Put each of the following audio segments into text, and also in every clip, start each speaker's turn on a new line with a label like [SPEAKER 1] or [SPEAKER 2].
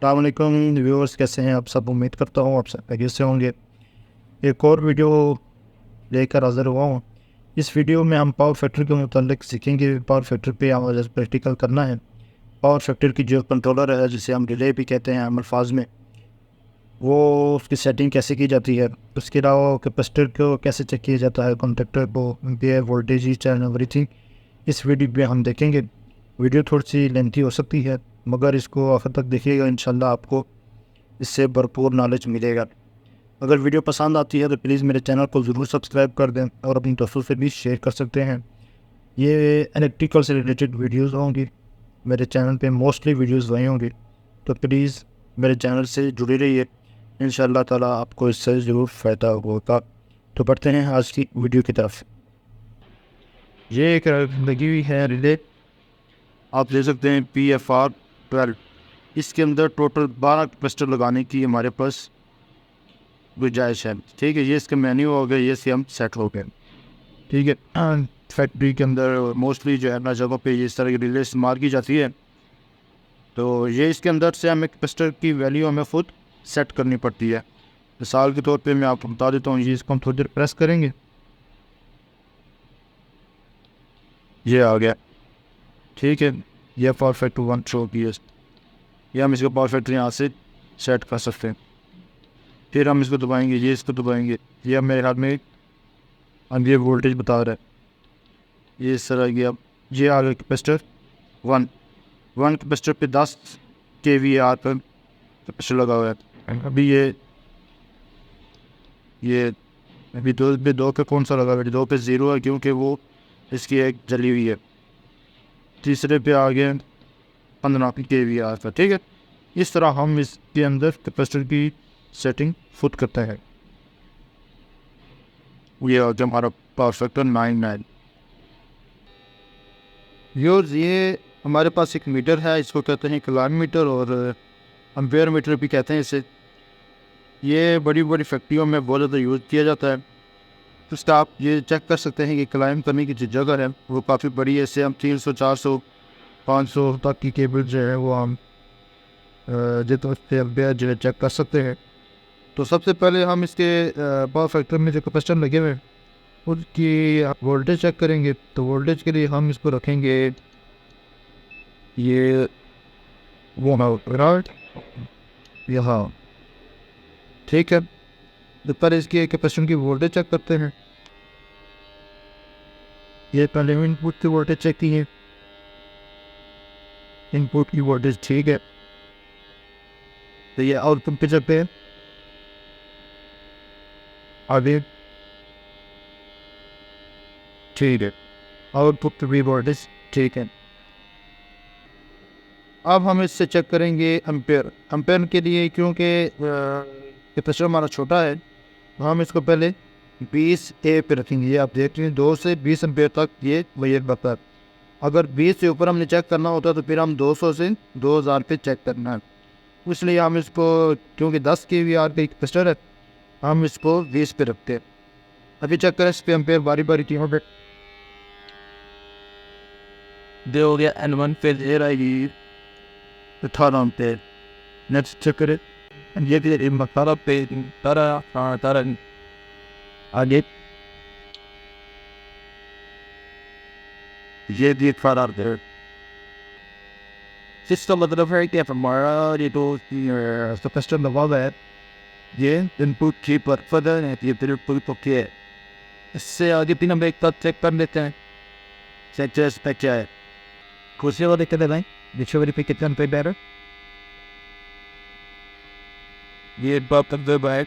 [SPEAKER 1] अस्सलाम वालेकुम व्यूअर्स, कैसे हैं आप सब। उम्मीद करता हूँ आप सब खैरियत से होंगे। एक और वीडियो लेकर हाज़िर हुआ हूँ। इस वीडियो में हम पावर फैक्टर के मुतालिक सीखेंगे। पावर फैक्टर पे हमें प्रैक्टिकल करना है। पावर फैक्टर की जो कंट्रोलर है, जिसे हम रिले भी कहते हैं आम अल्फाज में, वो उसकी सेटिंग कैसे की जाती है। उसके अलावा कैपेसिटर को कैसे चेक किया जाता है, कॉन्टैक्टर को, ampere, voltage, each and everything इस वीडियो में हम देखेंगे। वीडियो थोड़ी सी लेंथी हो सकती है, मगर इसको आखिर तक देखिएगा, इंशाल्लाह आपको इससे भरपूर नॉलेज मिलेगा। अगर वीडियो पसंद आती है तो प्लीज़ मेरे चैनल को ज़रूर सब्सक्राइब कर दें और अपनी दोस्तों से भी शेयर कर सकते हैं। ये इलेक्ट्रिकल से रिलेटेड वीडियोस होंगी। मेरे चैनल पे मोस्टली वीडियोस वही होंगी, तो प्लीज़ मेरे चैनल से जुड़े रहिए। इंशाअल्लाह ताला आपको इससे ज़रूर फ़ायदा होगा। तो बढ़ते हैं आज की वीडियो की तरफ। ये एक लगी हुई है रिले, आप ले सकते हैं PFR12। इसके अंदर टोटल 12 कैपेसिटर लगाने की हमारे पास गुंजाइश है। ठीक है, ये इसका मेन्यू हो गया, ये से हम सेट हो गए। ठीक है, फैक्ट्री के अंदर मोस्टली जो है ना जगहों पे ये इस तरह की रिले इस्तेमाल की जाती है। तो ये इसके अंदर से हमें कैपेसिटर की वैल्यू हमें खुद सेट करनी पड़ती है। मिसाल के तौर पे मैं आपको बता देता हूँ। ये इसको हम थोड़ी देर प्रेस करेंगे, ये आ गया। ठीक है, ये पावर फैक्टर 1 शो की है। ये हम इसको पावर फैक्टर यहाँ से सेट कर सकते हैं। फिर हम इसको दबाएंगे, ये इसको दबाएंगे, ये अब मेरे हाथ में अब ये वोल्टेज बता रहा है। ये इस तरह की अब ये आ गया कैपेसिटर 1 कैपेसिटर पे 10 kVAR पर कैपेसिटर लगा हुआ है। अभी ये अभी दो पे कौन सा लगा हुआ है? 2 पे 0 है, क्योंकि वो इसकी एक जली हुई है। तीसरे पे आ गया 15 kVAR पर। ठीक है, इस तरह हम इसके अंदर कैपेसिटर की सेटिंग खुद करते हैं। ये हो गया हमारा पावर फैक्टर 99। ये हमारे पास एक मीटर है, इसको कहते हैं किलोवाट मीटर, और एम्पेयर मीटर भी कहते हैं इसे। ये बड़ी बड़ी फैक्ट्रियों में बहुत ज़्यादा यूज़ किया जाता है। तो इसका आप ये चेक कर सकते हैं कि क्लाइम करने की जो जगह है वो काफ़ी बड़ी है। इससे हम 300, 400, 500 तक की केबल जो है वो हम जितने एम्पेयर जो है चेक कर सकते हैं। तो सबसे पहले हम इसके पावर फैक्टर में जो कैपेसिटर लगे हुए हैं उसकी वोल्टेज चेक करेंगे। तो वोल्टेज के लिए हम इसको रखेंगे, ये वो राइट यहाँ। ठीक है, तो पर इसकी कैपेसिटर की वोल्टेज चेक करते हैं। ये पहले इनपुट की वोल्टेज चेक की है, इनपुट की वोल्टेज ठीक है। तो ये आउटपुट पे चलते हैं आगे। ठीक है, आउटपुट पे भी वोल्टेज ठीक है। अब हम इससे चेक करेंगे एम्पेयर। एम्पेयर के लिए क्योंकि कैपेसिटर हमारा छोटा है, तो हम इसको पहले 20A पे रखेंगे। ये आप देख रहे हैं 2 से 20 एम्पेयर तक ये वही बता है। अगर 20 से ऊपर हमने चेक करना होता है तो फिर हम 200 से 2000 पे चेक करना है। इसलिए हम इसको, क्योंकि 10 kVAR का कैपेसिटर है, हम इसको 20 पे रखते हैं। अभी चेक करें इस पे एम्पेयर बारी बारी तीनों पे दे हो गया। N1 पे दे रही 18 एम्पेयर। नेक्स्ट चेक करें, ये भी मसाला पे तारा आगे ये भी 18 एम्पेयर। इसका मतलब है कि हमारा ये तो कैपेसिटर लगा हुआ है, ये इनपुट की पर फर्दर है, ये फिर इनपुट ओके है। इससे आगे तीन हम एक साथ चेक कर लेते हैं। सेक्टर्स पे क्या है, कुर्सी वाला देखते हैं, देखिए वाली पे कितना पे बैटर। ये बाप तक दे बैग,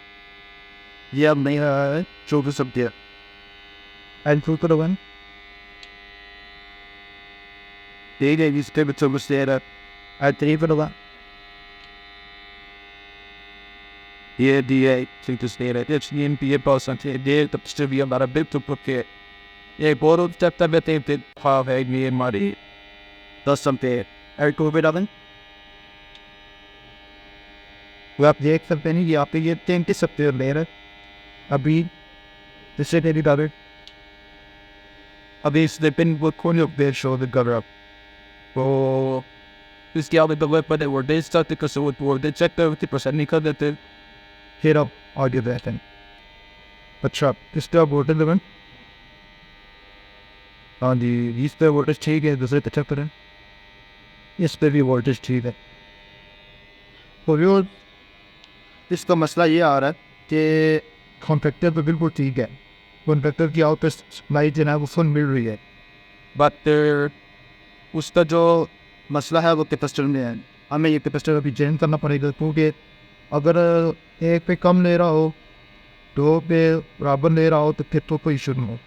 [SPEAKER 1] ये अब नहीं रहा है 24 एम्पेयर। इनपुट पर वन ठीक है, इसके भी 24 दे रहा है। 3 पर वन ये दिए 24 दे रहा है। इसलिए ये पास से दे तब से भी हमारा बिल तो पक्के ये बोरो तक तब ते ते फाव है ये हमारी 10 एम्पेयर। इनपुट पे डालें, वो आप देख सकते हैं कि यहाँ पे ये 33 एम्पेयर ले रहा है। अभी इससे तेरी डाले, अभी इसने पिन वो खोल कर रहा। तो
[SPEAKER 2] इसके आगे तो वेब पर वोल्टेज था तो वोल्टेज चेक करते परसेंट निकल देते।
[SPEAKER 1] फिर आप आगे बढ़ते हैं। अच्छा, इस पर आप वोल्टेज लगाएं। हाँ जी, इस पर वोल्टेज ठीक है, दूसरे पे चेक करें, इस पर भी वोल्टेज ठीक है। तो यो इसका मसला ये आ रहा है कि कॉन्ट्रैक्टर तो बिल्कुल ठीक है, कॉन्ट्रैक्टर की आउटपुट सप्लाई जो है वो फुल मिल रही है, बट उसका जो मसला है वो कैपेसिटर में है। हमें ये कैपेसिटर अभी चेंज करना पड़ेगा, क्योंकि अगर एक पे कम ले रहा हो, दो पे बराबर ले रहा हो, तो फिर तो कोई इशू नहीं हो।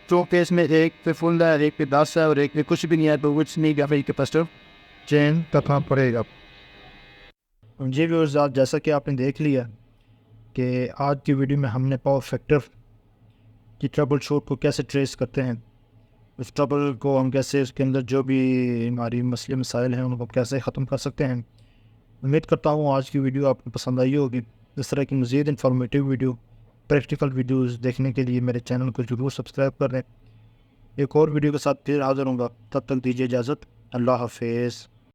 [SPEAKER 1] तो केस में एक पे फुल है, एक पे 10 है और एक पे कुछ भी नहीं है, तो कुछ नहीं का भाई कैपेसिटर चेंज करना पड़ेगा। जी व्यूअर्स, आज जैसा कि आपने देख लिया कि आज की वीडियो में हमने पावर फैक्टर की ट्रबल शूट को कैसे ट्रेस करते हैं, उस ट्रबल को हम कैसे, उसके अंदर जो भी हमारी मसले मसाइल हैं उनको कैसे ख़त्म कर सकते हैं। उम्मीद करता हूँ आज की वीडियो आपको पसंद आई होगी। इस तरह की मज़ीद इन्फॉर्मेटिव वीडियो, प्रैक्टिकल वीडियोस देखने के लिए मेरे चैनल को ज़रूर सब्सक्राइब कर लें। एक और वीडियो के साथ फिर हाज़िर होऊंगा, तब तक दीजिए इजाज़त। अल्लाह हाफिज़।